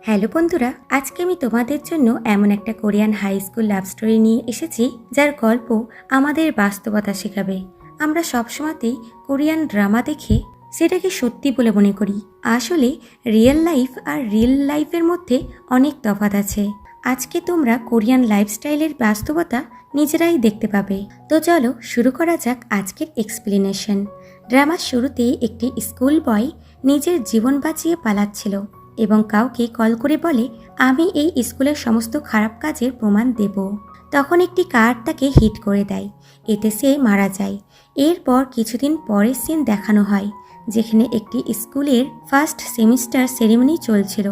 Hello বন্ধুরা, আজকে আমি তোমাদের জন্য এমন একটা Korean high school love story নিয়ে এসেছি যার গল্প আমাদের বাস্তবতা শেখাবে। আমরা সবসময়তেই কোরিয়ান ড্রামা দেখে সেটাকে সত্যি বলে মনে করি। আসলে রিয়েল লাইফ আর রিয়েল লাইফের মধ্যে অনেক তফাৎ আছে। আজকে তোমরা কোরিয়ান লাইফস্টাইলের বাস্তবতা নিজেরাই দেখতে পাবে। তো চলো শুরু করা যাক আজকের এক্সপ্লেনেশন। ড্রামার শুরুতে একটি স্কুল বয় নিজের জীবন বাঁচিয়ে পালাচ্ছিল এবং কাউকে কল করে বলে, আমি এই স্কুলের সমস্ত খারাপ কাজের প্রমাণ দেব। তখন একটি কার তাকে হিট করে দেয়, এতে সে মারা যায়। এরপর কিছুদিন পরের সিন দেখানো হয় যেখানে একটি স্কুলের ফার্স্ট সেমিস্টার সেরিমনি চলছিল,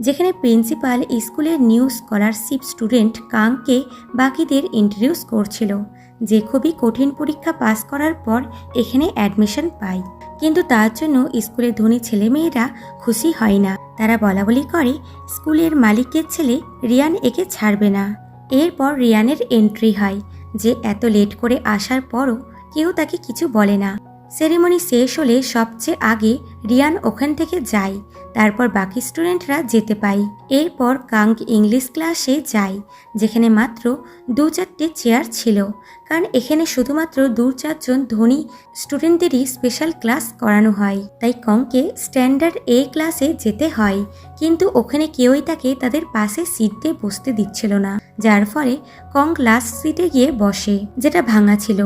যেখানে প্রিন্সিপাল স্কুলের নিউ স্কলারশিপ স্টুডেন্ট কাংকে বাকিদের ইন্ট্রোডিউস করছিল, যে খুবই কঠিন পরীক্ষা পাস করার পর এখানে অ্যাডমিশন পায়। কিন্তু তার জন্য স্কুলের ধনী ছেলেমেয়েরা খুশি হয় না। তারা বলাবলি করে স্কুলের মালিকের ছেলে রিয়ান একে ছাড়বে না। এরপর রিয়ানের এন্ট্রি হয়, যে এত লেট করে আসার পরও কেউ তাকে কিছু বলে না। সেরিমনি শেষ হলে সবচেয়ে আগে রিয়ান ওখান থেকে যায়, তারপর বাকি স্টুডেন্টরা যেতে পায়। এরপর কাং ইংলিশ ক্লাসে যায়, যেখানে মাত্র 2-4টে চেয়ার ছিল, কারণ এখানে শুধুমাত্র 2-4জন ধনী স্টুডেন্টদেরই স্পেশাল ক্লাস করানো হয়। তাই কংকে স্ট্যান্ডার্ড এ ক্লাসে যেতে হয়, কিন্তু ওখানে কেউই তাকে তাদের পাশে সিট দিয়ে বসতে দিচ্ছিল না, যার ফলে কং লাস্ট সিটে গিয়ে বসে, যেটা ভাঙা ছিল।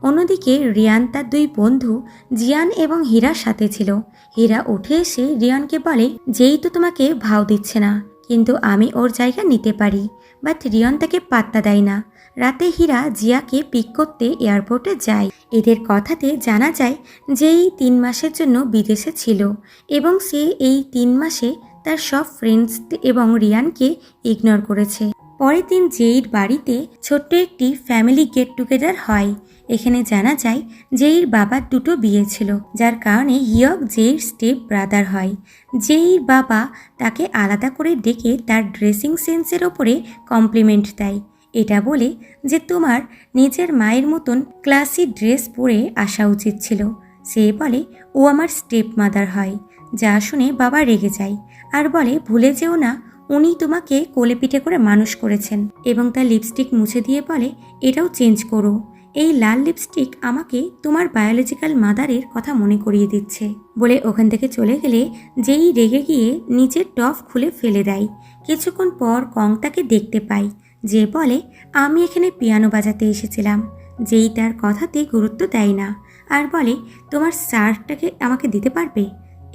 অন্যদিকে রিয়ান তার দুই বন্ধু জিয়ান এবং হীরার সাথে ছিল। হীরা উঠে এসে রিয়ানকে বলে, যেই তো তোমাকে ভাও দিচ্ছে না, কিন্তু আমি ওর জায়গা নিতে পারি। বাট রিয়ান তাকে পাত্তা দেয় না। রাতে হীরা জিয়াকে পিক করতে এয়ারপোর্টে যায়। এদের কথাতে জানা যায় যে এই 3 মাসের জন্য বিদেশে ছিল এবং সে এই 3 মাসে তার সব ফ্রেন্ডস এবং রিয়ানকে ইগনোর করেছে। পরের দিন জেইর বাড়িতে ছোট্ট একটি ফ্যামিলি গেট টুগেদার হয়। এখানে জানা যায় জেইর বাবার 2টো বিয়ে ছিল, যার কারণে হিয়ক জেইর স্টেপ ব্রাদার হয়। জেইর বাবা তাকে আলাদা করে ডেকে তার ড্রেসিং সেন্সের ওপরে কমপ্লিমেন্ট দেয়, এটা বলে যে তোমার নিজের মায়ের মতন ক্লাসি ড্রেস পরে আসা উচিত ছিল। সে বলে ও আমার স্টেপ মাদার হয়, যা শুনে বাবা রেগে যায় আর বলে, ভুলে যেও না উনি তোমাকে কোলে পিঠে করে মানুষ করেছেন। এবং তার লিপস্টিক মুছে দিয়ে বলে, এটাও চেঞ্জ করো, এই লাল লিপস্টিক আমাকে তোমার বায়োলজিক্যাল মাদারের কথা মনে করিয়ে দিচ্ছে। বলে ওখান থেকে চলে গেলে যেই রেগে গিয়ে নিচের টপ খুলে ফেলে দেয়। কিছুক্ষণ পর কং তাকে দেখতে পায়, যে বলে, আমি এখানে পিয়ানো বাজাতে এসেছিলাম। যেই তার কথাতে গুরুত্ব দেয় না আর বলে, তোমার শার্টটাকে আমাকে দিতে পারবে?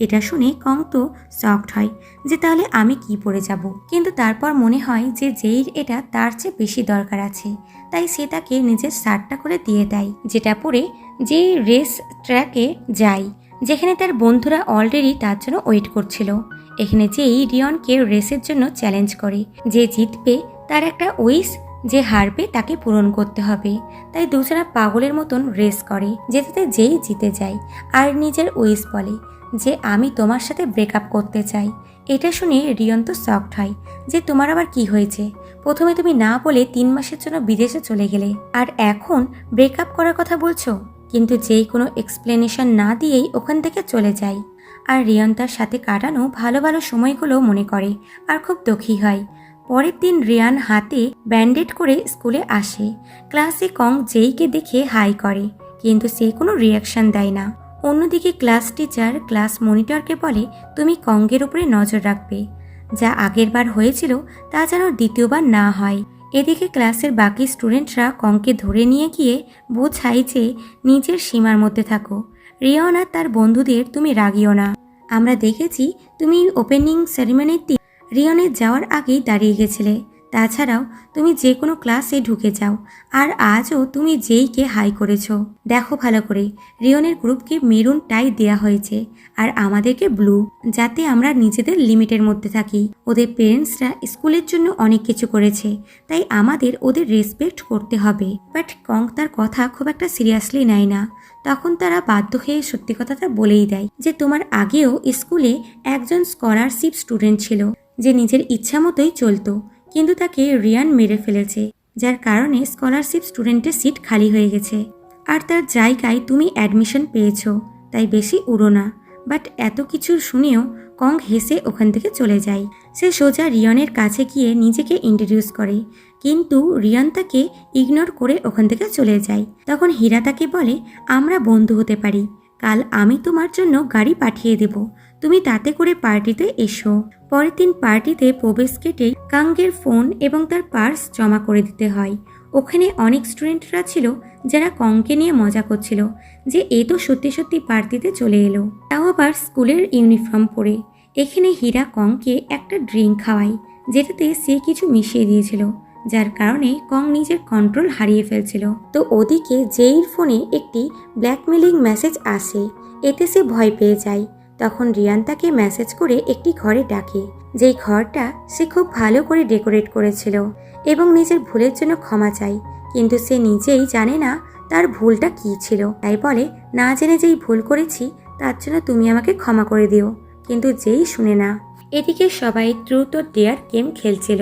এটা শুনে কং তো শকড হয় যে তাহলে আমি কি পরে যাব। কিন্তু তারপর মনে হয় যে জেইর এটা তার চেয়ে বেশি দরকার আছে, তাই সে তাকে নিজের শার্টটা করে দিয়ে দেয়, যেটা পরে যে রেস ট্র্যাকে যায়, যেখানে তার বন্ধুরা অলরেডি তার জন্য ওয়েট করছিল। এখানে যেই রিয়নকে রেসের জন্য চ্যালেঞ্জ করে, যে জিতবে তার একটা উইশ, যে হারবে তাকে পূরণ করতে হবে। তাই দুজনা পাগলের মতন রেস করে, যেটাতে যেই জিতে যায় আর নিজের উইশ বলে যে আমি তোমার সাথে ব্রেকআপ করতে চাই। এটা শুনে রিয়ন তো শকড হয় যে তোমার আবার কি হয়েছে? প্রথমে তুমি না বলে 3 মাসের জন্য বিদেশে চলে গেলে, আর এখন ব্রেকআপ করার কথা বলছো? কিন্তু যেই কোনো এক্সপ্লেনেশন না দিয়েই ওখান থেকে চলে যায়। আর রিয়ন তার সাথে কাটানো ভালো ভালো সময়গুলো মনে করে আর খুব দুঃখী হয়। পরের দিন রিয়ান হাতে ব্যান্ডেড করে স্কুলে আসে। ক্লাসে কং জেইকে দেখে হাই করে, কিন্তু সে কোনো রিয়াকশন দেয় না। অন্যদিকে ক্লাস টিচার ক্লাস মনিটরকে বলে, তুমি কংয়ের উপরে নজর রাখবে, যা আগের বার হয়েছিল তা যেন দ্বিতীয়বার না হয়। এদিকে ক্লাসের বাকি স্টুডেন্টরা কংকে ধরে নিয়ে গিয়ে বোঝায় যে নিজের সীমার মধ্যে থাকো। রিয়ন আর তার বন্ধুদের তুমি রাগিও না। আমরা দেখেছি তুমি ওপেনিং সেরিমনির দিন রিয়নের যাওয়ার আগেই দাঁড়িয়ে গেছিলে। তাছাড়াও তুমি যে কোনো ক্লাসে ঢুকে যাও, আর আজও তুমি যেইকে হাই করেছ। দেখো ভালো করে, রিয়নের গ্রুপকে মেরুন টাই দেয়া হয়েছে আর আমাদেরকে ব্লু, যাতে আমরা নিজেদের লিমিটের মধ্যে থাকি। ওদের পেরেন্টসরা স্কুলের জন্য অনেক কিছু করেছে, তাই আমাদের ওদের রেসপেক্ট করতে হবে। বাট কং তার কথা খুব একটা সিরিয়াসলি নেয় না। তখন তারা বাধ্য হয়ে সত্যি কথাটা বলেই দেয় যে তোমার আগেও স্কুলে একজন স্কলারশিপ স্টুডেন্ট ছিল, যে নিজের ইচ্ছা মতোই চলতো, কিন্তু তাকে রিয়ান মেরে ফেলেছে, যার কারণে স্কলারশিপ স্টুডেন্টের সিট খালি হয়ে গেছে। আর তার জায়গায় তুমি অ্যাডমিশন পেয়েছো, তাই বেশি উড়ো না। বাট এত কিছু শুনেও কং হেসে ওখান থেকে চলে যায়। সে সোজা রিয়নের কাছে গিয়ে নিজেকে ইন্ট্রোডিউস করে, কিন্তু রিয়ন তাকে ইগনোর করে ওখান থেকে চলে যায়। তখন হীরা তাকে বলে, আমরা বন্ধু হতে পারি, কাল আমি তোমার জন্য গাড়ি পাঠিয়ে দেব, তুমি তাতে করে পার্টিতে এসো। পরের দিন পার্টিতে প্রবেশ গেটে কাঙ্গের ফোন এবং তার পার্স জমা করে দিতে হয়। ওখানে অনেক স্টুডেন্টরা ছিল যারা কংকে নিয়ে মজা করছিল যে এ তো সত্যি সত্যি পার্টিতে চলে এলো, তাও আবার স্কুলের ইউনিফর্ম পরে। এখানে হীরা কংকে একটা ড্রিঙ্ক খাওয়ায় যেটাতে সে কিছু মিশিয়ে দিয়েছিল, যার কারণে কং নিজের কন্ট্রোল হারিয়ে ফেলছিল। তো ওদিকে জেইর ফোনে একটি ব্ল্যাকমেলিং মেসেজ আসে, এতে সে ভয় পেয়ে যায়। তখন রিয়ান তাকে মেসেজ করে একটি ঘরে ডাকে, যেই ঘরটা সে খুব ভালো করে ডেকোরেট করেছিল এবং নিজের ভুলের জন্য ক্ষমা চায়, কিন্তু সে নিজেই জানে না তার ভুলটা কী ছিল। তাই বলে, না জেনে যেই ভুল করেছি তার জন্য তুমি আমাকে ক্ষমা করে দিও, কিন্তু যেই শুনে না। এদিকে সবাই ট্রুথ ও ডেয়ার গেম খেলছিল,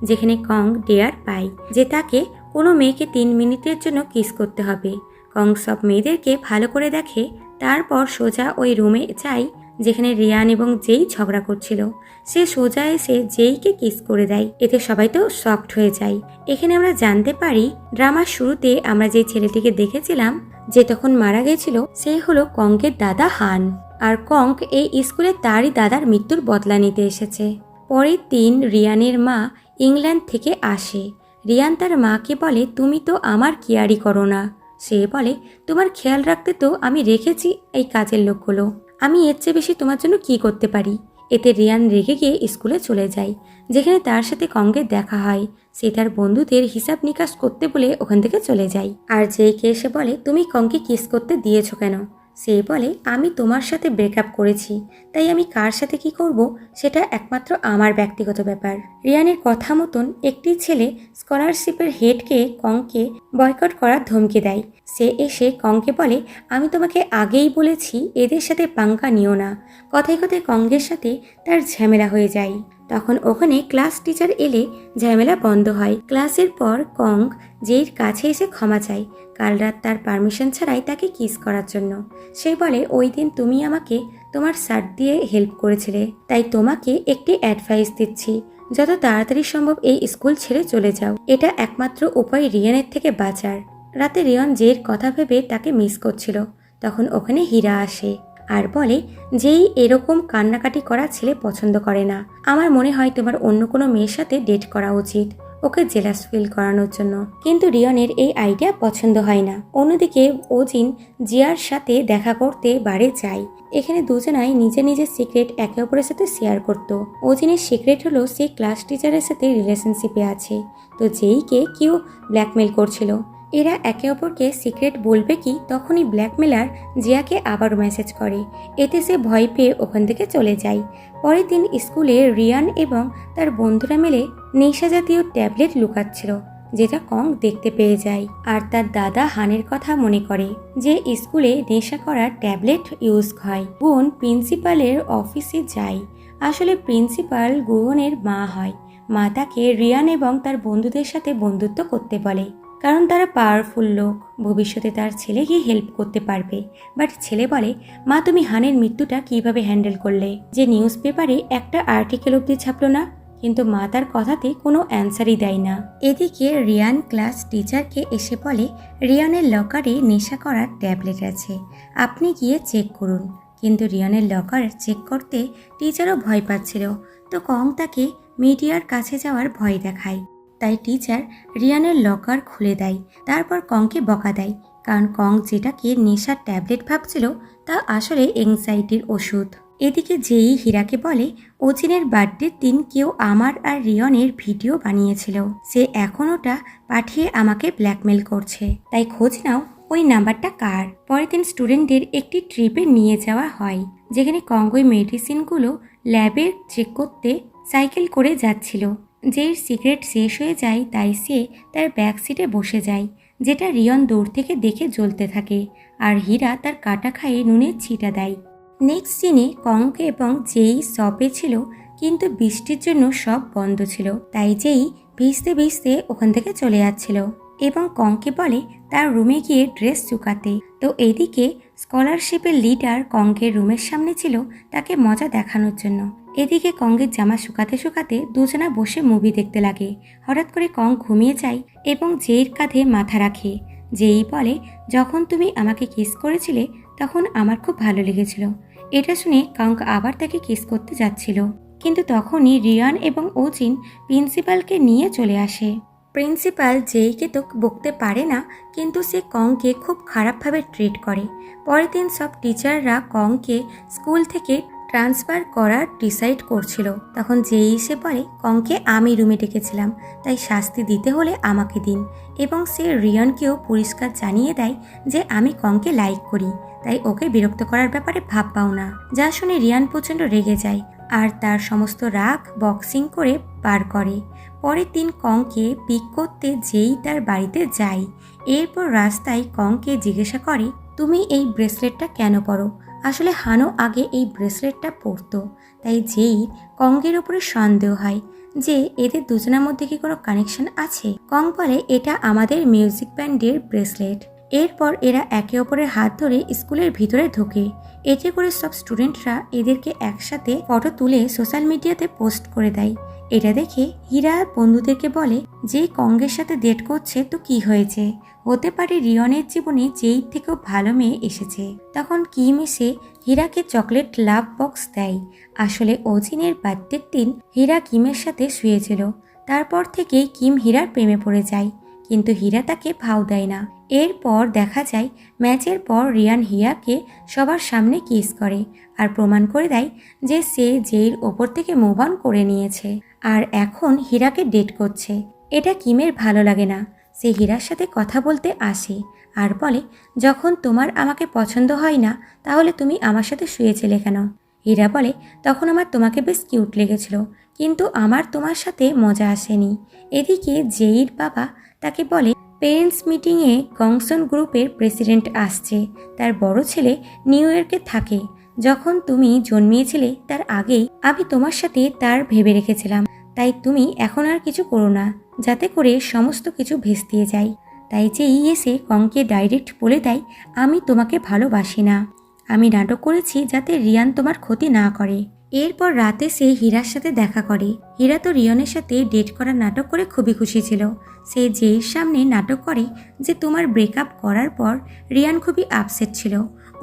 যেখানে কং ডেয়ার পায় যে তাকে কোনো মেয়েকে 3 মিনিটের জন্য কিস করতে হবে। কং সব মেয়েদেরকে ভালো করে দেখে, তারপর সোজা ওই রুমে যায় যেখানে রিয়ান এবং জেই ঝগড়া করছিল। সে সোজা এসে জেইকে কিস করে দেয়, এতে সবাই তো শকড হয়ে যায়। এখানে আমরা জানতে পারি ড্রামার শুরুতে আমরা যে ছেলেটিকে দেখেছিলাম যে তখন মারা গেছিল, সে হলো কংকের দাদা হান, আর কং এই স্কুলে তারই দাদার মৃত্যুর বদলা নিতে এসেছে। পরের দিন রিয়ানের মা ইংল্যান্ড থেকে আসে। রিয়ান তার মাকে বলে, তুমি তো আমার কেয়ারই করো না। সে বলে, তোমার খেয়াল রাখতে তো আমি রেখেছি এই কাজের লোকগুলো, আমি এর চেয়ে বেশি তোমার জন্য কি করতে পারি। এতে রিয়ান রেগে গিয়ে স্কুলে চলে যায়, যেখানে তার সাথে কংকের দেখা হয়। সে তার বন্ধুদের হিসাব নিকাশ করতে বলে ওখান থেকে চলে যায়। আর জেইকে এসে বলে, তুমি কংকে কিস করতে দিয়েছো কেন? সে বলে, আমি তোমার সাথে ব্রেকআপ করেছি, তাই আমি কার সাথে কি করব সেটা একমাত্র আমার ব্যক্তিগত ব্যাপার। রিয়ানের কথা মতন একটি ছেলে স্কলারশিপের হেডকে কংকে বয়কট করার ধমকি দেয়। সে এসে কংকে বলে, আমি তোমাকে আগেই বলেছি এদের সাথে পাঙ্কা নিও না। কথায় কথায় কংয়ের সাথে তার ঝামেলা হয়ে যায়। তখন ওখানে ক্লাস টিচার এলে ঝামেলা বন্ধ হয়। ক্লাসের পর কং জেইর কাছে এসে ক্ষমা চায় কাল রাত তার পারমিশন ছাড়াই তাকে কিস করার জন্য। সে বলে, ওই দিন তুমি আমাকে তোমার শার্ট দিয়ে হেল্প করেছিলে, তাই তোমাকে একটি অ্যাডভাইস দিচ্ছি, যত তাড়াতাড়ি সম্ভব এই স্কুল ছেড়ে চলে যাও, এটা একমাত্র উপায় রিয়ানের থেকে বাঁচার। রাতে রিয়ন জেইর কথা ভেবে তাকে মিস করছিল। তখন ওখানে হীরা আসে আর বলে, যেই এরকম কান্নাকাটি করা ছেলে পছন্দ করে না, আমার মনে হয় তোমার অন্য কোনো মেয়ের সাথে ডেট করা উচিত, ওকে জেলাস ফিল করানোর জন্য। কিন্তু রিয়নের এই আইডিয়া পছন্দ হয় না। অন্যদিকে ওজিন জিয়ার সাথে দেখা করতে বাড়ি যায়। এখানে দুজনাই নিজে নিজের সিক্রেট একে অপরের সাথে শেয়ার করত। ওজিনের সিক্রেট হলো সে ক্লাস টিচারের সাথে রিলেশনশিপে আছে, তো যেইকে কেউ ব্ল্যাকমেল করছিল। এরা একে অপরকে সিক্রেট বলবে কি, তখনই ব্ল্যাকমেলার জিয়াকে আবার মেসেজ করে, এতে সে ভয় পেয়ে ওখান থেকে চলে যায়। পরের দিন স্কুলে রিয়ান এবং তার বন্ধুরা মিলে নেশা জাতীয় ট্যাবলেট লুকাচ্ছিল, যেটা কং দেখতে পেয়ে যায় আর তার দাদা হানের কথা মনে করে যে স্কুলে নেশা করার ট্যাবলেট ইউজ হয়। গুণ প্রিন্সিপালের অফিসে যায়। আসলে প্রিন্সিপাল গুহনের মা হয়। মা তাকে রিয়ান এবং তার বন্ধুদের সাথে বন্ধুত্ব করতে বলে, কারণ তারা পাওয়ারফুল লোক, ভবিষ্যতে তার ছেলেকে হেল্প করতে পারবে। বাট ছেলে বলে, মা তুমি হানের মৃত্যুটা কিভাবে হ্যান্ডেল করলে, যে নিউজ পেপারে একটা আর্টিকেল অব্দি ছাপলো না। কিন্তু মা তার কথাতে কোনো অ্যান্সারই দেয় না। এদিকে রিয়ান ক্লাস টিচারকে এসে বলে, রিয়ানের লকারে নেশা করার ট্যাবলেট আছে, আপনি গিয়ে চেক করুন। কিন্তু রিয়ানের লকার চেক করতে টিচারও ভয় পাচ্ছিল, তো কং তাকে মিডিয়ার কাছে যাওয়ার ভয় দেখায়। তাই টিচার রিয়ানের লকার খুলে দেয়, তারপর কংকে বকা দেয়, কারণ কং যেটাকে নেশার ট্যাবলেট ভাবছিল তা আসলে এংজাইটির ওষুধ। এদিকে যেই হীরাকে বলে, ওজিনের বার্থডের দিন কেউ আমার আর রিয়নের ভিডিও বানিয়েছিল, সে এখন ওটা পাঠিয়ে আমাকে ব্ল্যাকমেল করছে, তাই খোঁজ নাও ওই নাম্বারটা কার। পরের দিন স্টুডেন্টদের একটি ট্রিপে নিয়ে যাওয়া হয়, যেখানে কং ওই মেডিসিনগুলো ল্যাবে চেক করতে সাইকেল করে যাচ্ছিল। যেই সিগারেট শেষ হয়ে যায় তাই সে তার ব্যাক সিটে বসে যায়, যেটা রিয়ন দূর থেকে দেখে জ্বলতে থাকে, আর হীরা তার কাটা খাইয়ে নুনের ছিটা দেয়। নেক্সট সিনে কং এবং যেই শপে ছিল, কিন্তু বৃষ্টির জন্য সব বন্ধ ছিল, তাই যেই ভিজতে ভিজতে ওখান থেকে চলে যাচ্ছিল এবং কংকে বলে তার রুমে গিয়ে ড্রেস শুকাতে। তো এদিকে স্কলারশিপের লিডার কংকের রুমের সামনে ছিল তাকে মজা দেখানোর জন্য। এদিকে কঙ্গের জামা শুকাতে শুকাতে দুজনা বসে মুভি দেখতে লাগে। হঠাৎ করে কং ঘুমিয়ে যায় এবং জেইর কাঁধে মাথা রাখে। জেই বলে, যখন তুমি আমাকে কিস করেছিলে তখন আমার খুব ভালো লেগেছিল। এটা শুনে কং আবার তাকে কিস করতে যাচ্ছিল, কিন্তু তখনই রিয়ান এবং ওজিন প্রিন্সিপালকে নিয়ে চলে আসে। প্রিন্সিপাল জেইকে তো বকতে পারে না, কিন্তু সে কংকে খুব খারাপভাবে ট্রিট করে। পরের দিন সব টিচাররা কংকে স্কুল থেকে ট্রান্সফার করার ডিসাইড করছিল। তখন জেই এসে বলে, কংকে আমি রুমে ডেকেছিলাম, তাই শাস্তি দিতে হলে আমাকে দিন। এবং সে রিয়ানকেও পরিষ্কার জানিয়ে দেয় যে আমি কংকে লাইক করি, তাই ওকে বিরক্ত করার ব্যাপারে ভাববাও না। যা শুনে রিয়ান প্রচণ্ড রেগে যায় আর তার সমস্ত রাগ বক্সিং করে পার করে। পরের দিন কংকে পিক করতে যেই তার বাড়িতে যায়। এরপর রাস্তায় কংকে জিজ্ঞাসা করে, তুমি এই ব্রেসলেটটা কেন পরো? আসলে হানো আগে এই ব্রেসলেটটা পরতো, তাই যেই কংগের ওপরে সন্দেহ হয় যে এদের দুজনের মধ্যে কি কোনো কানেকশন আছে। কং বলে, এটা আমাদের মিউজিক ব্যান্ডের ব্রেসলেট। এরপর এরা একে অপরের হাত ধরে স্কুলের ভিতরে ঢোকে। এতে করে সব স্টুডেন্টরা এদেরকে একসাথে ফটো তুলে সোশ্যাল মিডিয়াতে পোস্ট করে দেয়। এটা দেখে হীরা বন্ধুদেরকে বলে, যে কংগের সাথে ডেট করছে তো কি হয়েছে, হতে পারে রিয়নের জীবনে যেই থেকেও ভালো মেয়ে এসেছে। তখন কিম এসে হীরাকে চকলেট লাভ বক্স দেয়। আসলে ওজিনের বার্থডের দিন হীরা কিমের সাথে শুয়েছিল। তারপর থেকেই কিম হীরার প্রেমে পড়ে যায়, কিন্তু হীরা তাকে ভাও দেয় না। এরপর দেখা যায় ম্যাচের পর রিয়ান হীরাকে সবার সামনে কিস করে আর প্রমাণ করে দেয় যে সে জেইর ওপর থেকে মুভ অন করে নিয়েছে আর এখন হীরাকে ডেট করছে। এটা কিমের ভালো লাগে না। সে হীরার সাথে কথা বলতে আসে আর বলে, যখন তোমার আমাকে পছন্দ হয় না তাহলে তুমি আমার সাথে শুয়েছিলে কেন? হীরা বলে, তখন আমার তোমাকে বেশ কিউট লেগেছিল, কিন্তু আমার তোমার সাথে মজা আসেনি। এদিকে জেইর বাবা তাকে বলে, পেরেন্টস মিটিংয়ে গংসন গ্রুপের প্রেসিডেন্ট আসছে। তার বড় ছেলে নিউ ইয়র্কে থাকে। যখন তুমি জন্মিয়েছিলে তার আগেই আমি তোমার সাথে তার ভেবে রেখেছিলাম, তাই তুমি এখন আর কিছু করো না, যাতে করে সমস্ত কিছু ভেস্তিয়ে যায়। তাই যেই এসে কংকে ডাইরেক্ট বলে দেয়, আমি তোমাকে ভালোবাসি না, আমি নাটক করেছি যাতে রিয়ান তোমার ক্ষতি না করে। এরপর রাতে সে হীরার সাথে দেখা করে। হীরা তো রিয়নের সাথে ডেট করার নাটক করে খুবই খুশি ছিল। সে জেইর সামনে নাটক করে যে তোমার ব্রেকআপ করার পর রিয়ান খুবই আপসেট ছিল,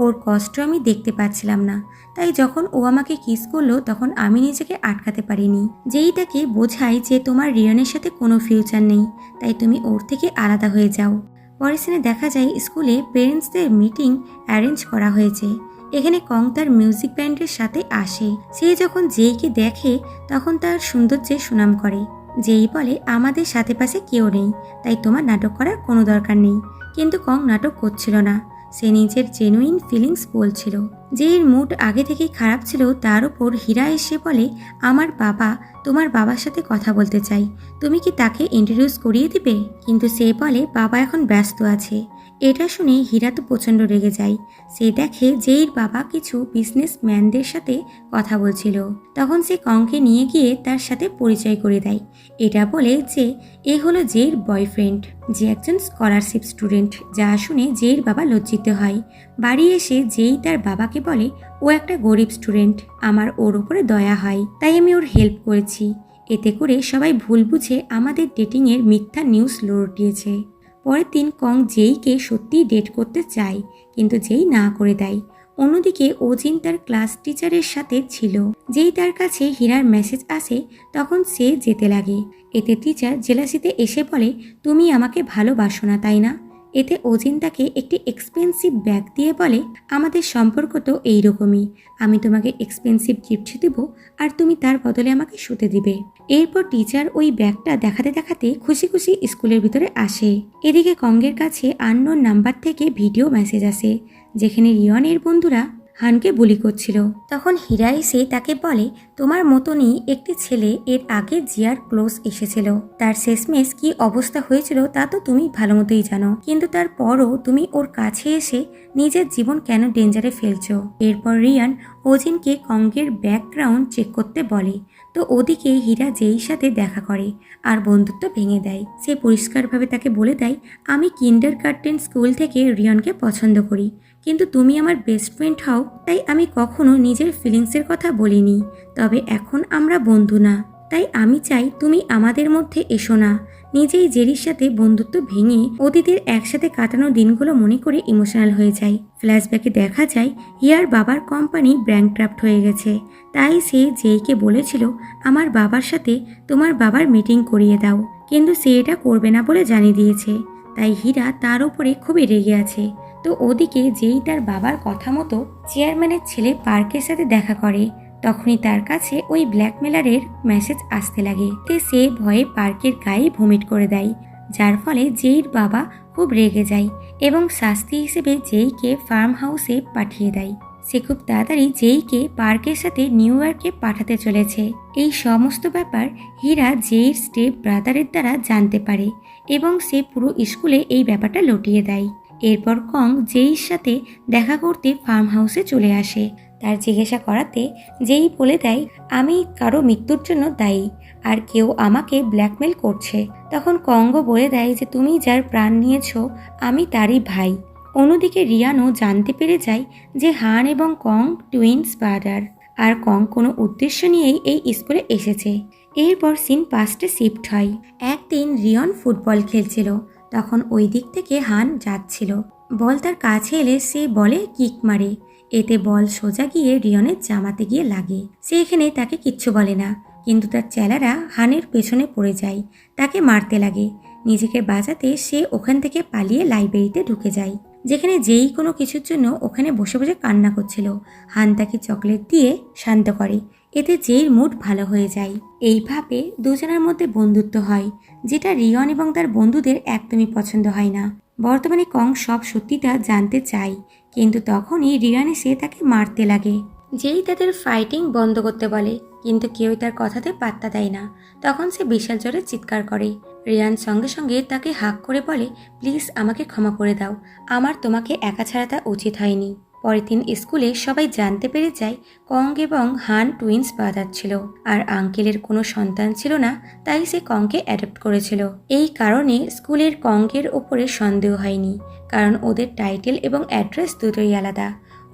ওর কষ্ট আমি দেখতে পাচ্ছিলাম না, তাই যখন ও আমাকে কিস করলো তখন আমি নিজেকে আটকাতে পারিনি। যেই তাকে বোঝায় যে তোমার রিয়নের সাথে কোনো ফিউচার নেই, তাই তুমি ওর থেকে আলাদা হয়ে যাও। পরের সিনে দেখা যায় স্কুলে পেরেন্টসদের মিটিং অ্যারেঞ্জ করা হয়েছে। এখানে কং তার মিউজিক ব্যান্ডের সাথে আসে। সে যখন জেইকে দেখে তখন তার সৌন্দর্যের সুনাম করে। জেই বলে, আমাদের সাথে পাশে কেউ নেই, তাই তোমার নাটক করার কোনো দরকার নেই। কিন্তু কং নাটক করছিল না, সে নিজের জেনুইন ফিলিংস বলছিল। জেইর মুড আগে থেকেই খারাপ ছিল, তার উপর হীরা এসে বলে, আমার বাবা তোমার বাবার সাথে কথা বলতে চাই, তুমি কি তাকে ইন্ট্রোডিউস করিয়ে দিবে? কিন্তু সে বলে, বাবা এখন ব্যস্ত আছে। এটা শুনে হীরা তো প্রচণ্ড রেগে যায়। সে দেখে জেইর বাবা কিছু বিজনেসম্যানদের সাথে কথা বলছিল। তখন সে কংকে নিয়ে গিয়ে তার সাথে পরিচয় করে দেয়। এটা বলে যে এ হলো জেইর বয়ফ্রেন্ড, যে একজন স্কলারশিপ স্টুডেন্ট। যা শুনে জেইর বাবা লজ্জিত হয়। বাড়ি এসে জেই তার বাবাকে বলে, ও একটা গরিব স্টুডেন্ট, আমার ওর উপরে দয়া হয়, তাই আমি ওর হেল্প করেছি। এতে করে সবাই ভুল বুঝে আমাদের ডেটিংয়ের মিথ্যা নিউজ রটিয়েছে। পরের দিন কং জেইকে সত্যিই ডেট করতে চায়, কিন্তু জেই না করে দেয়। অন্যদিকে ওজিন তার ক্লাস টিচারের সাথে ছিল। যেই তার কাছে হীরার মেসেজ আসে তখন সে যেতে লাগে। এতে টিচার জেলাসিতে এসে বলে, তুমি আমাকে ভালোবাসো না তাই না? এতে ওজিন তাকে একটি এক্সপেন্সিভ ব্যাগ দিয়ে বলে, আমাদের সম্পর্ক তো এইরকমই, আমি তোমাকে এক্সপেন্সিভ গিফট দেবো আর তুমি তার বদলে আমাকে শুতে দিবে। এরপর টিচার ওই ব্যাগটা দেখাতে দেখাতে খুশি খুশি স্কুলের ভিতরে আসে। এদিকে কংগের কাছে আননোন নাম্বার থেকে ভিডিও মেসেজ আসে, যেখানে রিয়নের বন্ধুরা হানকে বুলি করছিল। তখন হীরা এসে তাকে বলে, তোমার মতনই একটি ছেলে এর আগে জিয়ার ক্লোজ এসেছিল, তার শেষমেশ কি অবস্থা হয়েছিল তা তো তুমি ভালো মতোই জানো, কিন্তু তারপরও তুমি ওর কাছে এসে নিজের জীবন কেন ডেঞ্জারে ফেলছো? এরপর রিয়ান ওজিনকে কংগের ব্যাকগ্রাউন্ড চেক করতে বলে। তো ওদিকে হীরা জেইর সাথে দেখা করে আর বন্ধুত্ব ভেঙে দেয়। সে পরিষ্কারভাবে তাকে বলে দেয়, আমি কিন্ডারগার্টেন স্কুল থেকে রিয়নকে পছন্দ করি, কিন্তু তুমি আমার বেস্ট ফ্রেন্ড হও, তাই আমি কখনো নিজের ফিলিংসের কথা বলিনি। তবে এখন আমরা বন্ধু না, তাই আমি চাই তুমি আমাদের মধ্যে এসো না। নিজেই জেরির সাথে বন্ধুত্ব ভেঙে অতীতের একসাথে কাটানো দিনগুলো মনে করে ইমোশনাল হয়ে যায়। ফ্ল্যাশব্যাকে দেখা যায় হিয়ার বাবার কোম্পানি ব্যাংকরাপ্ট হয়ে গেছে, তাই সে জেইকে বলেছিল আমার বাবার সাথে তোমার বাবার মিটিং করিয়ে দাও, কিন্তু সে এটা করবে না বলে জানিয়ে দিয়েছে। তাই হীরা তার উপরে খুবই রেগে আছে। তো ওদিকে যেই তার বাবার কথা মতো চেয়ারম্যানের ছেলে পার্কের সাথে দেখা করে, তখনই তার কাছে ওই ব্ল্যাকমেলারের মেসেজ আসতে লাগে। সে ভয়ে পার্কের গায়ে ভমিট করে দেয়, যার ফলে জেইর বাবা খুব রেগে যায় এবং শাস্তি হিসেবে জেইকে ফার্ম হাউসে পাঠিয়ে দেয়। সে খুব তাড়াতাড়ি জেইকে পার্কের সাথে নিউ ইয়র্কে পাঠাতে চলেছে। এই সমস্ত ব্যাপার হীরা জেইর স্টেপ ব্রাদারের দ্বারা জানতে পারে এবং সে পুরো স্কুলে এই ব্যাপারটা লটিয়ে দেয়। এরপর কং জেইর সাথে দেখা করতে ফার্ম হাউসে চলে আসে। তার জিজ্ঞাসা করাতে জেই বলে দেয় আমি কারো মৃত্যুর জন্য দায়ী আর কেউ আমাকে ব্ল্যাকমেল করছে। তখন কঙ্গো বলে দেয় যে তুমি যার প্রাণ নিয়েছো আমি তারই ভাই। অন্যদিকে রিয়ানও জানতে পেরে যায় যে হান এবং কং টুইন্স ব্রাদার, আর কং কোনো উদ্দেশ্য নিয়েই এই স্কুলে এসেছে। এরপর সিন পাস্টে শিফট হয়। একদিন রিয়ন ফুটবল খেলছিল, তখন ওই দিক থেকে হান যাচ্ছিল। বল তার কাছে এলে সে বলে কিক মারে, এতে বল সোজা গিয়ে রিয়নের জামাতে গিয়ে লাগে। সে এখানে তাকে কিচ্ছু বলে না, কিন্তু তার চেলারা হানের পেছনে পড়ে যায়, তাকে মারতে লাগে। নিজেকে বাঁচাতে সে ওখান থেকে পালিয়ে লাইব্রেরিতে ঢুকে যায়, যেখানে যেই কোনো কিছুর জন্য ওখানে বসে বসে কান্না করছিল। হান তাকে চকলেট দিয়ে শান্ত করে, এতে জেইর মুড ভালো হয়ে যায়। এইভাবে দুজনের মধ্যে বন্ধুত্ব হয়, যেটা রিয়ন এবং তার বন্ধুদের একদমই পছন্দ হয় না। বর্তমানে কং সব সত্যিটা জানতে চায়, কিন্তু তখনই রিয়ান এসে তাকে মারতে লাগে। যেই তাদের ফাইটিং বন্ধ করতে বলে, কিন্তু কেউই তার কথাতে পাত্তা দেয় না। তখন সে বিশাল জোরে চিৎকার করে। রিয়ান সঙ্গে সঙ্গে তাকে হাক করে বলে প্লিজ আমাকে ক্ষমা করে দাও, আমার তোমাকে একা ছাড়াটা উচিত হয়নি। পরের দিন স্কুলে সবাই জানতে পেরে যায় কং এবং হান টুইন্স ব্রাদার ছিল, আর আঙ্কেলের কোনো সন্তান ছিল না, তাই সে কংকে অ্যাডপ্ট করেছিল। এই কারণে স্কুলের কংকের ওপরে সন্দেহ হয়নি, কারণ ওদের টাইটেল এবং অ্যাড্রেস দুটোই আলাদা।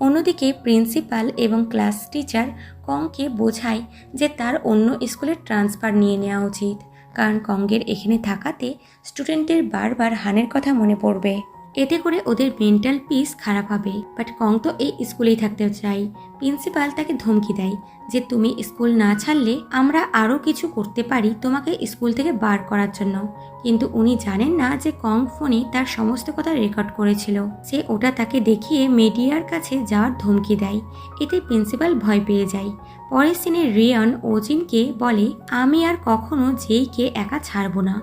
অন্যদিকে প্রিন্সিপাল এবং ক্লাস টিচার কংকে বোঝায় যে তার অন্য স্কুলে ট্রান্সফার নিয়ে নেওয়া উচিত, কারণ কংগের এখানে থাকাতে স্টুডেন্টের বারবার হানের কথা মনে পড়বে, এতে করে ওদের মেন্টাল পিস খারাপ হবে। বাট কং তো এই স্কুলেই থাকতে চাই। প্রিন্সিপাল তাকে ধমকি দেয় যে তুমি স্কুল না ছাড়লে আমরা আরও কিছু করতে পারি তোমাকে স্কুল থেকে বার করার জন্য, কিন্তু উনি জানেন না যে কং ফোনে তার সমস্ত কথা রেকর্ড করেছিল। সে ওটা তাকে দেখিয়ে মিডিয়ার কাছে যাওয়ার ধমকি দেয়, এতে প্রিন্সিপাল ভয় পেয়ে যায়। পরের সিনে রিয়ন ওজিনকে বলে আমি আর কখনো জেইকে একা ছাড়বো না।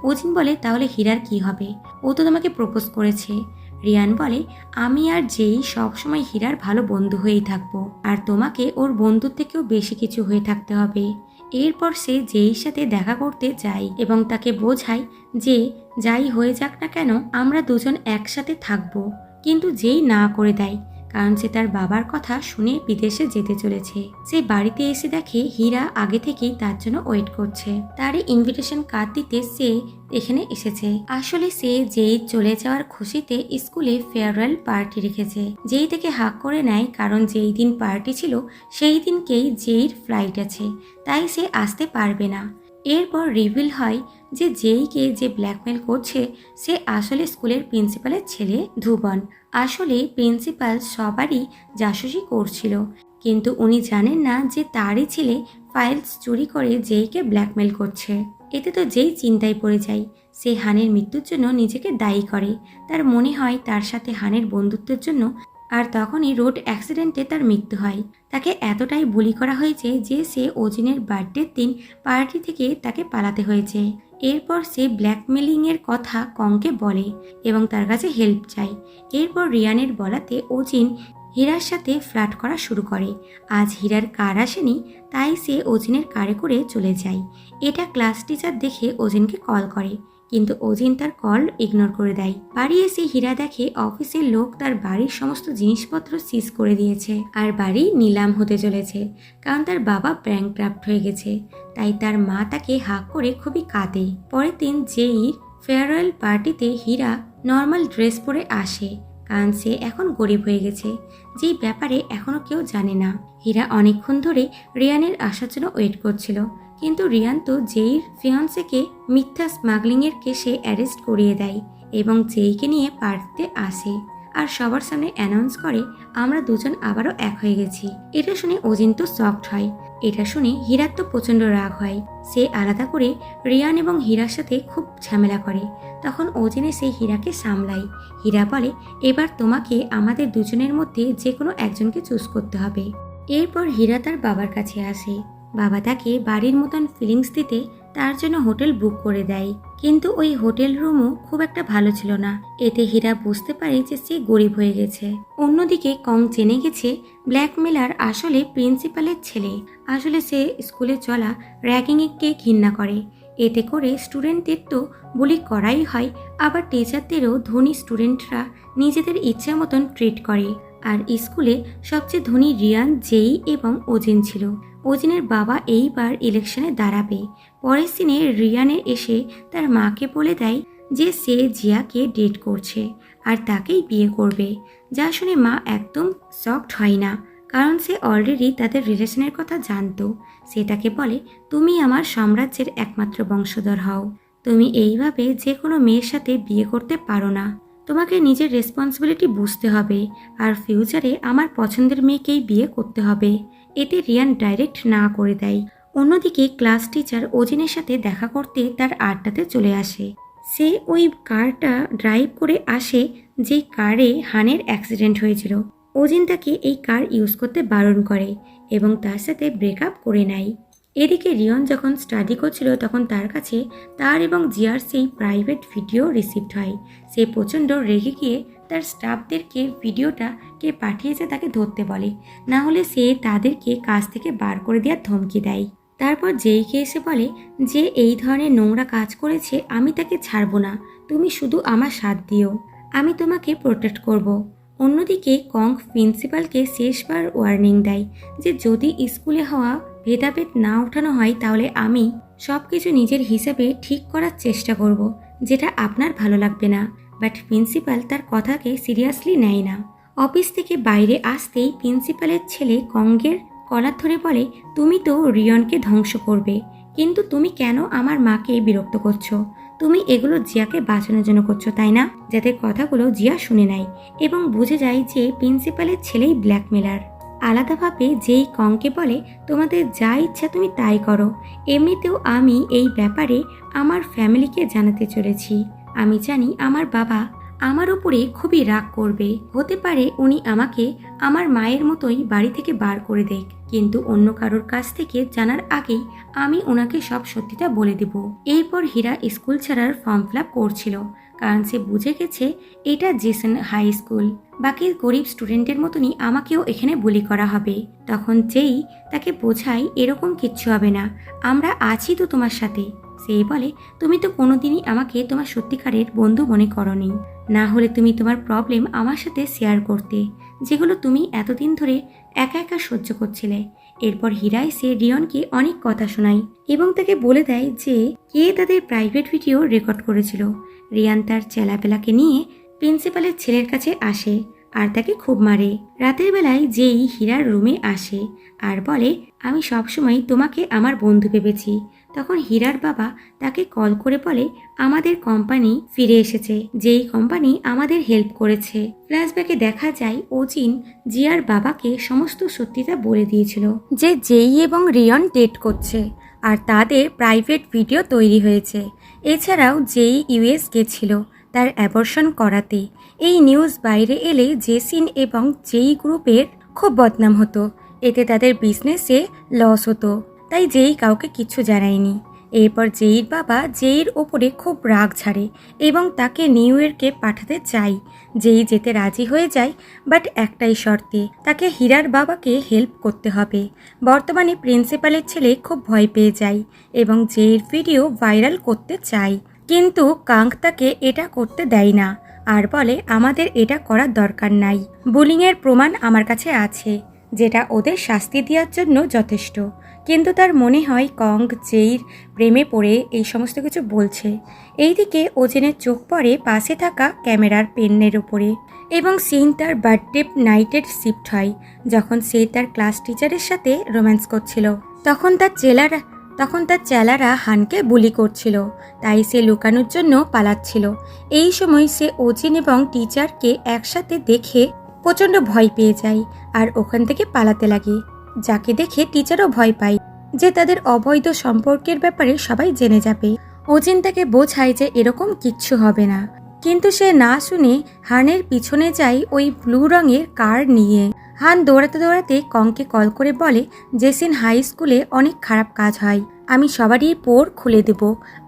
ওজিন বলে তাহলে হীরার কি হবে, ও তো তোমাকে প্রপোজ করেছে। রিয়ান বলে আমি আর জেই সবসময় হীরার ভালো বন্ধু হয়েই থাকবো, আর তোমাকে ওর বন্ধুর থেকেও বেশি কিছু হয়ে থাকতে হবে। এরপর সে জেইর সাথে দেখা করতে যায় এবং তাকে বোঝায় যে যাই হয়ে যাক না কেন আমরা দুজন একসাথে থাকবো, কিন্তু জেই না করে দেয়, কারণ সে তার বাবার কথা শুনে বিদেশে যেতে চলেছে। সে বাড়িতে এসে দেখে হীরা আগে থেকেই তার জন্য ওয়েট করছে, তারই ইনভিটেশন কার্ড দিতে সে এখানে এসেছে। আসলে সে যেই চলে যাওয়ার খুশিতে স্কুলে ফেয়ারওয়েল পার্টি রেখেছে। যেই থেকে হাক করে নেয়, কারণ যেই দিন পার্টি ছিল সেই দিনকেই জেইর ফ্লাইট আছে, তাই সে আসতে পারবে না। এরপর রিভিল হয় যে জেইকে যে ব্ল্যাকমেল করছে সে আসলে স্কুলের প্রিন্সিপালের ছেলে ধুবন। আসলে প্রিন্সিপাল সবারই জাসুসি করছিল, কিন্তু উনি জানেন না যে তারই ছেলে ফাইলস চুরি করে জেইকে ব্ল্যাকমেল করছে। এতে তো জেই চিন্তায় পড়ে যায়। সে হানের মৃত্যুর জন্য নিজেকে দায়ী করে, তার মনে হয় তার সাথে হানের বন্ধুত্বের জন্য, আর তখনই রোড অ্যাক্সিডেন্টে তার মৃত্যু হয়। তাকে এতটাই বুলি করা হয়েছে যে সে ওজিনের বার্থডের দিন পার্টি থেকে তাকে পালাতে হয়েছে। এরপর সে ব্ল্যাকমেলিংয়ের কথা কংকে বলে এবং তার কাছে হেল্প চায়। এরপর রিয়ানের বলাতে ওজিন হীরার সাথে ফ্লার্ট করা শুরু করে। আজ হীরার কার আসেনি, তাই সে ওজিনের কারে করে চলে যায়। এটা ক্লাস টিচার দেখে ওজিনকে কল করে, কিন্তু ওজিন তার কল ইগনোর করে দেয়। বাড়ি এসে হীরা দেখে অফিসের লোক তার বাড়ির সমস্ত জিনিসপত্র সিজ করে দিয়েছে, আর বাড়ি নিলাম হতে চলেছে, কারণ তার বাবা ব্যাংকরাপ্ট হয়ে গেছে। তাই তার মা তাকে হাক করে খুবই কাঁদে। পরের দিন জেইর ফেয়ারওয়েল পার্টিতে হীরা নর্মাল ড্রেস পরে আসে, কারণ সে এখন গরিব হয়ে গেছে, যেই ব্যাপারে এখনও কেউ জানে না। হীরা অনেকক্ষণ ধরে রিয়ানের আসার জন্য ওয়েট করছিল, কিন্তু রিয়ান তো জেইর ফিয়ান্সেকে মিথ্যা স্মাগলিংয়ের কেসে অ্যারেস্ট করিয়ে দেয় এবং জেইকে নিয়ে পার্টিতে আসে আর সবার সামনে অ্যানাউন্স করে আমরা দুজন আবারও এক হয়ে গেছি। এটা শুনে ওজিন তো শকড হয়। এটা শুনে হীরার তো প্রচণ্ড রাগ হয়। সে আলাদা করে রিয়ান এবং হীরার সাথে খুব ঝামেলা করে। তখন ওজিন এসে হীরাকে সামলায়। হীরা বলে এবার তোমাকে আমাদের দুজনের মধ্যে যে কোনো একজনকে চুজ করতে হবে। এরপর হীরা তার বাবার কাছে আসে। বাবা তাকে বাড়ির মতন ফিলিংস দিতে তার জন্য হোটেল বুক করে দেয়, কিন্তু ওই হোটেল রুমও খুব একটা ভালো ছিল না। এতে হীরা বুঝতে পারে যে সে গরিব হয়ে গেছে। অন্যদিকে কং জেনে গেছে ব্ল্যাকমেলার আসলে প্রিন্সিপালের ছেলে। আসলে সে স্কুলে চলা র্যাগিংকে ঘৃণা করে। এতে করে স্টুডেন্টদের তো বুলি করাই হয়, আবার টিচারদেরও ধনী স্টুডেন্টরা নিজেদের ইচ্ছা মতন ট্রিট করে। আর স্কুলে সবচেয়ে ধনী রিয়ান, জেই এবং ওজিন ছিল। ওজিনের বাবা এইবার ইলেকশনে দাঁড়াবে। পরের দিনে রিয়ানের এসে তার মাকে বলে দেয় যে সে জিয়াকে ডেট করছে আর তাকেই বিয়ে করবে, যা শুনে মা একদম শকড হয় না, কারণ সে অলরেডি তাদের রিলেশনের কথা জানতো। সে তাকে বলে তুমি আমার সাম্রাজ্যের একমাত্র বংশধর হও, তুমি এইভাবে যে কোনো মেয়ের সাথে বিয়ে করতে পারো না, তোমাকে নিজের রেসপন্সিবিলিটি বুঝতে হবে আর ফিউচারে আমার পছন্দের মেয়েকেই বিয়ে করতে হবে। এতে রিয়ান ডাইরেক্ট না করে দেয়। অন্যদিকে ক্লাস টিচার ওজিনের সাথে দেখা করতে তার আড্ডাতে চলে আসে। সে ওই কারটা ড্রাইভ করে আসে যে কারে হানের অ্যাক্সিডেন্ট হয়েছিল। ওজিন তাকে এই কার ইউজ করতে বারণ করে এবং তার সাথে ব্রেকআপ করে নেয়। এদিকে রিয়ন যখন স্টাডি করছিল তখন তার কাছে তার এবং জিয়ার সেই প্রাইভেট ভিডিও রিসিভড হয়। সে প্রচণ্ড রেগে গিয়ে তার স্টাফদেরকে ভিডিওটা কে পাঠিয়েছে তাকে ধরতে বলে, না হলে সে তাদেরকে কাজ থেকে বার করে দেওয়ার ধমকি দেয়। তারপর জেইকে এসে বলে যে এই ধরনের নোংরা কাজ করেছে আমি তাকে ছাড়বো না, তুমি শুধু আমার সাথ দিও, আমি তোমাকে প্রোটেক্ট করব। অন্যদিকে কং প্রিন্সিপালকে শেষবার ওয়ার্নিং দেয় যে যদি স্কুলে হওয়া ভেদাভেদ না ওঠানো হয় তাহলে আমি সব কিছু নিজের হিসাবে ঠিক করার চেষ্টা করব, যেটা আপনার ভালো লাগবে না। বাট প্রিন্সিপাল তার কথাকে সিরিয়াসলি নেয় না। অফিস থেকে বাইরে আসতেই প্রিন্সিপালের ছেলে কংগের কলার ধরে বলে তুমি তো রিয়নকে ধ্বংস করবে, কিন্তু তুমি কেন আমার মাকে বিরক্ত করছো? তুমি এগুলো জিয়াকে বাঁচানোর জন্য করছো, তাই না? যাতে কথাগুলো জিয়া শুনে নেয় এবং বুঝে যায় যে প্রিন্সিপালের ছেলেই ব্ল্যাকমেলার। আলাদাভাবে যেই কংকে বলে তোমাদের যা ইচ্ছা তুমি তাই করো, এমনিতেও আমি এই ব্যাপারে আমার ফ্যামিলিকে জানাতে চলেছি। আমি জানি আমার বাবা আমার উপরে খুবই রাগ করবে, হতে পারে উনি আমাকে আমার মায়ের মতোই বাড়ি থেকে বার করে দেখ, কিন্তু অন্য কারোর কাছ থেকে জানার আগেই আমি ওনাকে সব সত্যিটা বলে দেব। এরপর হীরা স্কুল ছাড়ার ফর্ম ফিল আপ করছিল, কারণ সে বুঝে গেছে এটা জেসন হাই স্কুল, বাকি গরিব স্টুডেন্টের মতনই আমাকেও এখানে বুলি করা হবে। তখন যেই তাকে বোঝায় এরকম কিচ্ছু হবে না, আমরা আছি তো তোমার সাথে। সেই বলে তুমি তো কোনোদিনই আমাকে তোমার সত্যিকারের বন্ধু মনে করনি, না হলে তুমি তোমার প্রবলেম আমার সাথে শেয়ার করতে, যেগুলো তুমি এতদিন ধরে একা একা সহ্য করছিলে। এরপর হীরা এসে রিয়নকে অনেক কথা শোনায় এবং তাকে বলে দেয় যে কে তাদের প্রাইভেট ভিডিও রেকর্ড করেছিল। রিয়ান তার চেলাপেলাকে নিয়ে প্রিন্সিপালের ছেলের কাছে আসে আর তাকে খুব মারে। রাতের বেলায় যেই হীরার রুমে আসে আর বলে আমি সবসময় তোমাকে আমার বন্ধু ভেবেছি। তখন হীরার বাবা তাকে কল করে বলে আমাদের কোম্পানি ফিরে এসেছে, যেই কোম্পানি আমাদের হেল্প করেছে। ফ্ল্যাশব্যাকে দেখা যায় ওজিন জিয়ার বাবাকে সমস্ত সত্যিটা বলে দিয়েছিল যে জেই এবং রিয়ন ডেট করছে আর তাদের প্রাইভেট ভিডিও তৈরি হয়েছে। এছাড়াও জেই ইউএস গেছিল তার অ্যাবর্শন করাতে। এই নিউজ বাইরে এলে জেসিন এবং জেই গ্রুপের খুব বদনাম হতো, এতে তাদের বিজনেসে লস হতো, তাই জেই কাউকে কিচ্ছু জানায়নি। এরপর জেইর বাবা জেইর ওপরে খুব রাগ ছাড়ে এবং তাকে নিউ ইয়র্কে পাঠাতে চায়। জেই যেতে রাজি হয়ে যায়, বাট একটাই শর্তে, তাকে হীরার বাবাকে হেল্প করতে হবে। বর্তমানে প্রিন্সিপালের ছেলে খুব ভয় পেয়ে যায় এবং জেইর ভিডিও ভাইরাল করতে চায়, কিন্তু কাং তাকে এটা করতে দেয় না আর বলে আমাদের এটা করার দরকার নাই, বুলিংয়ের প্রমাণ আমার কাছে আছে যেটা ওদের শাস্তি দেওয়ার জন্য যথেষ্ট। কিন্তু তার মনে হয় কং জেইর প্রেমে পড়ে এই সমস্ত কিছু বলছে। এইদিকে ওজেনের চোখ পড়ে পাশে থাকা ক্যামেরার পেনের উপরে এবং সিন তার বার্থডে নাইটের শিফট হয়, যখন সে তার ক্লাস টিচারের সাথে রোম্যান্স করছিল। তখন তার চেলারা হানকে বুলি করছিল, তাই সে লুকানোর জন্য পালাচ্ছিল। এই সময় সে ওজিন এবং টিচারকে একসাথে দেখে প্রচণ্ড ভয় পেয়ে যায় আর ওখান থেকে পালাতে লাগে, যাকে দেখে টিচারও ভয় পায় যে তাদের অবৈধ সম্পর্কের ব্যাপারে সবাই জেনে যাবে। ওজিন তাকে বোঝায় যে এরকম কিচ্ছু হবে না, কিন্তু সে না শুনে হানের পিছনে যায় ওই ব্লু রঙের কার নিয়ে। হান দৌড়াতে দৌড়াতে কংকে কল করে বলে জেসিন হাই স্কুলে অনেক খারাপ কাজ হয়, আমি সবারই পোর খুলে দেব।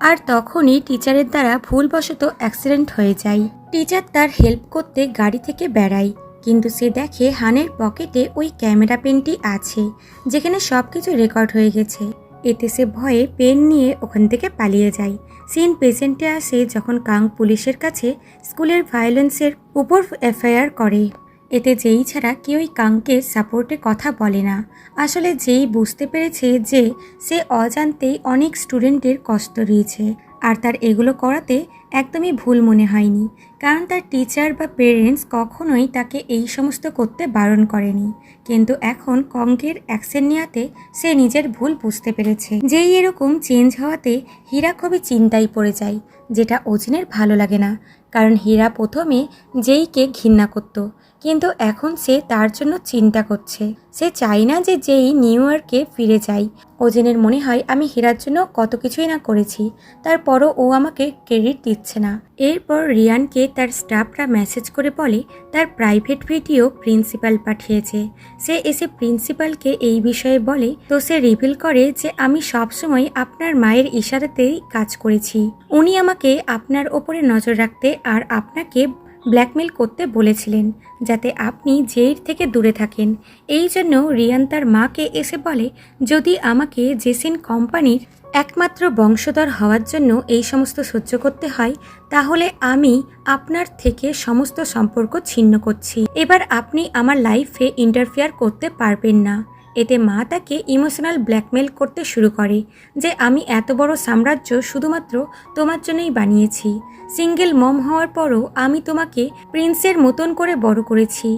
আর তখনই টিচারের দ্বারা ভুলবশত অ্যাক্সিডেন্ট হয়ে যায়। টিচার তার হেল্প করতে গাড়ি থেকে বেড়ায়, কিন্তু সে দেখে হানের পকেটে ওই ক্যামেরা পেনটি আছে যেখানে সব কিছু রেকর্ড হয়ে গেছে। এতে সে ভয়ে পেন নিয়ে ওখান থেকে পালিয়ে যায়। সিন প্রেজেন্টে আসে যখন কাং পুলিশের কাছে স্কুলের ভায়োলেন্সের উপর এফআইআর করে। এতে যেই ছাড়া কেউই কাংকে সাপোর্টে কথা বলে না। আসলে যেই বুঝতে পেরেছে যে সে অজান্তেই অনেক স্টুডেন্টের কষ্ট দিয়েছে, আর তার এগুলো করাতে একদমই ভুল মনে হয়নি, কারণ তার টিচার বা পেরেন্টস কখনোই তাকে এই সমস্ত করতে বারণ করেনি। কিন্তু এখন কংকের অ্যাকশন নেওয়াতে সে নিজের ভুল বুঝতে পেরেছে। যেই এরকম চেঞ্জ হওয়াতে হীরা খুবই চিন্তায় পড়ে যায়, যেটা ওজিনের ভালো লাগে না, কারণ হীরা প্রথমে যেইকে ঘৃণা করত, কিন্তু এখন সে তার জন্য চিন্তা করছে। সে চায় না যে যেই নিউ ইয়র্কে ফিরে যায়। ওজেনের মনে হয় আমি হীরার জন্য কত কিছুই না করেছি, তারপরও ও আমাকে ক্রেডিট দিচ্ছে না। এরপর রিয়ানকে তার স্টাফরা মেসেজ করে বলে তার প্রাইভেট ভিডিও প্রিন্সিপাল পাঠিয়েছে। সে এসে প্রিন্সিপালকে এই বিষয়ে বলে, তো সে রিভিল করে যে আমি সবসময় আপনার মায়ের ইশারাতেই কাজ করেছি। উনি আমাকে আপনার ওপরে নজর রাখতে আর আপনাকে ব্ল্যাকমেল করতে বলেছিলেন যাতে আপনি জেইর থেকে দূরে থাকেন। এই জন্য রিয়ান তার মাকে এসে বলে যদি আমাকে জেসিন কোম্পানির একমাত্র বংশধর হওয়ার জন্য এই সমস্ত সহ্য করতে হয়, তাহলে আমি আপনার থেকে সমস্ত সম্পর্ক ছিন্ন করছি। এবার আপনি আমার লাইফে ইন্টারফেয়ার করতে পারবেন না। এতে মা তাকে ইমোশনাল ব্ল্যাকমেল করতে শুরু করে যে আমি এত বড় সাম্রাজ্য শুধুমাত্র তোমার জন্যই বানিয়েছি। সিঙ্গেল মম হওয়ার পরও আমি তোমাকে প্রিন্সের মতন করে বড় করেছি।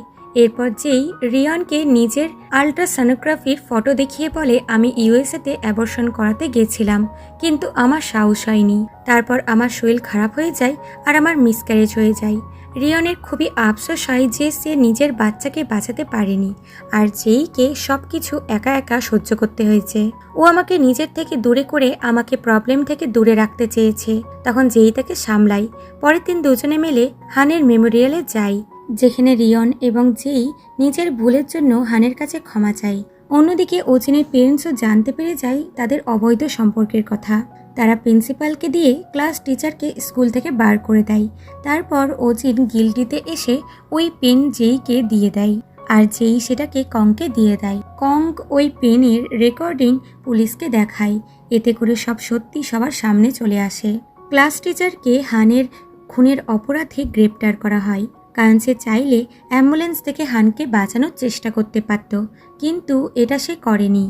এরপর যেই রিয়ানকে নিজের আল্ট্রাসোনোগ্রাফির ফটো দেখিয়ে বলে আমি ইউএসএতে অ্যাবর্শন করাতে গেছিলাম, কিন্তু আমার সাহস হয়নি। তারপর আমার শরীর খারাপ হয়ে যায় আর আমার মিসক্যারেজ হয়ে যায়। রিয়নের খুবই আফসোস হয় যে সে নিজের বাচ্চাকে বাঁচাতে পারেনি, আর যেইকে সব কিছু একা একা সহ্য করতে হয়েছে। ও আমাকে নিজের থেকে দূরে করে আমাকে প্রবলেম থেকে দূরে রাখতে চেয়েছে। তখন যেই তাকে সামলায়। পরের দিন দুজনে মিলে হানের মেমোরিয়ালে যায়, যেখানে রিয়ন এবং যেই নিজের ভুলের জন্য হানের কাছে ক্ষমা চায়। অন্যদিকে ওজিনের পেরেন্টসও জানতে পেরে যায় তাদের অবৈধ সম্পর্কের কথা। তারা প্রিন্সিপালকে দিয়ে ক্লাস টিচারকে স্কুল থেকে বার করে দেয়। তারপর ওজিন গিল্টিতে এসে ওই পেন যেইকে দিয়ে দেয়, আর যেই সেটাকে কংকে দিয়ে দেয়। কং ওই পেনের রেকর্ডিং পুলিশকে দেখায়। এতে করে সব সত্যি সবার সামনে চলে আসে। ক্লাস টিচারকে হানের খুনের অপরাধে গ্রেপ্তার করা হয়, কারণ সে চাইলে অ্যাম্বুলেন্স থেকে হানকে বাঁচানোর চেষ্টা করতে পারত, কিন্তু এটা সে করেনি।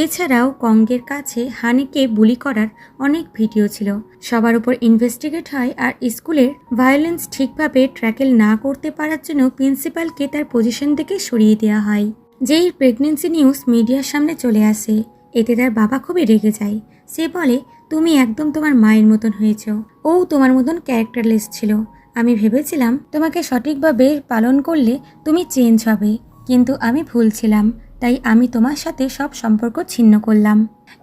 এছাড়াও কংগের কাছে হানকে বুলি করার অনেক ভিডিও ছিল। সবার উপর ইনভেস্টিগেট হয়, আর স্কুলের ভায়োলেন্স ঠিকভাবে ট্র্যাকেল না করতে পারার জন্য প্রিন্সিপালকে তার পজিশন থেকে সরিয়ে দেওয়া হয়। যেই প্রেগনেন্সি নিউজ মিডিয়ার সামনে চলে আসে, এতে তার বাবা খুবই রেগে যায়। সে বলে তুমি একদম তোমার মায়ের মতন হয়েছ, ও তোমার মতন ক্যারেক্টারলেস ছিল। আমি ভেবেছিলাম তোমাকে সঠিকভাবে পালন করলে তুমি চেঞ্জ হবে, কিন্তু আমি ভুল ছিলাম। তাই আমি তোমার সাথে সব সম্পর্ক ছিন্ন করলাম।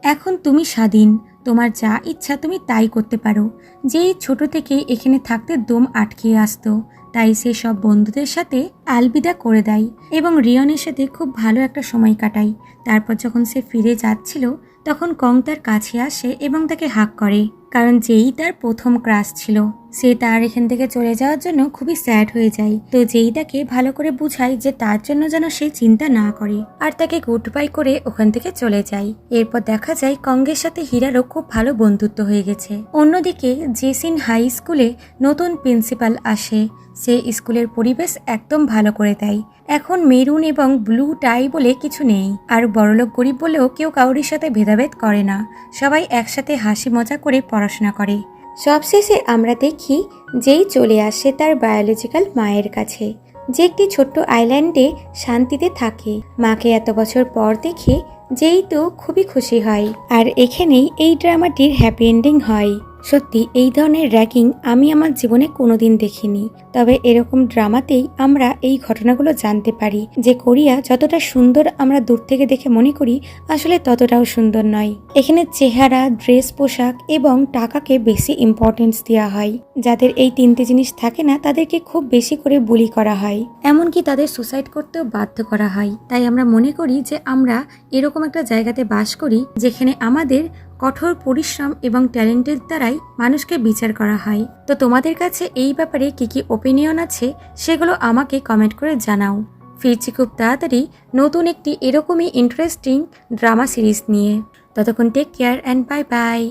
এখন তুমি স্বাধীন, তোমার যা ইচ্ছা তুমি তাই করতে পারো। যেই ছোট থেকে এখানে থাকতে দম আটকে আসতো, তাই সে সব বন্ধুদের সাথে আলবিদা করে দেয় এবং রিয়নের সাথে খুব ভালো একটা সময় কাটায়। তারপর যখন সে ফিরে যাচ্ছিল, তখন কং তার কাছে আসে এবং তাকে হাক করে। কারণ যেই তার প্রথম ক্রাশ ছিল। সে তার এখান থেকে চলে যাওয়ার জন্য খুবই স্যাড হয়ে যায়। তো যেই তাকে ভালো করে বুঝায় যে তার জন্য যেন সে চিন্তা না করে, আর তাকে গুড বাই করে ওখান থেকে চলে যায়। এরপর দেখা যায় কঙ্গের সাথে হীরারও খুব ভালো বন্ধুত্ব হয়ে গেছে। অন্যদিকে জেসিন হাই স্কুলে নতুন প্রিন্সিপাল আসে। সে স্কুলের পরিবেশ একদম ভালো করে দেয়। এখন মেরুন এবং ব্লু টাই বলে কিছু নেই, আর বড়লোক গরিব বলেও কেউ কাউরির সাথে ভেদাভেদ করে না। সবাই একসাথে হাসি মজা করে পড়াশোনা করে। সবশেষে আমরা দেখি যেই চলে আসে তার বায়োলজিক্যাল মায়ের কাছে, যে একটি ছোট্ট আইল্যান্ডে শান্তিতে থাকে। মাকে এত বছর পর দেখে যেই তো খুবই খুশি হয়। আর এখানেই এই ড্রামাটির হ্যাপি এন্ডিং হয়। সত্যি এই ধরনের র্যাগিং আমি আমার জীবনে কোনোদিন দেখিনি। তবে এরকম ড্রামাতেই আমরা এই ঘটনাগুলো জানতে পারি যে কোরিয়া যতটা সুন্দর আমরা দূর থেকে দেখে মনে করি, আসলে ততটাও সুন্দর নয়। এখানে চেহারা, ড্রেস, পোশাক এবং টাকাকে বেশি ইম্পর্টেন্স দেওয়া হয়। যাদের এই তিনটে জিনিস থাকে না তাদেরকে খুব বেশি করে বুলি করা হয়, এমনকি তাদের সুসাইড করতেও বাধ্য করা হয়। তাই আমরা মনে করি যে আমরা এরকম একটা জায়গাতে বাস করি যেখানে আমাদের কঠোর পরিশ্রম এবং ট্যালেন্টের দ্বারাই মানুষকে বিচার করা হয়। তো তোমাদের কাছে এই ব্যাপারে কি কি ওপিনিয়ন আছে সেগুলো আমাকে কমেন্ট করে জানাও। ফিরছি খুব তাড়াতাড়ি নতুন একটি এরকমই ইন্টারেস্টিং ড্রামা সিরিজ নিয়ে। ততক্ষণ take care and bye by.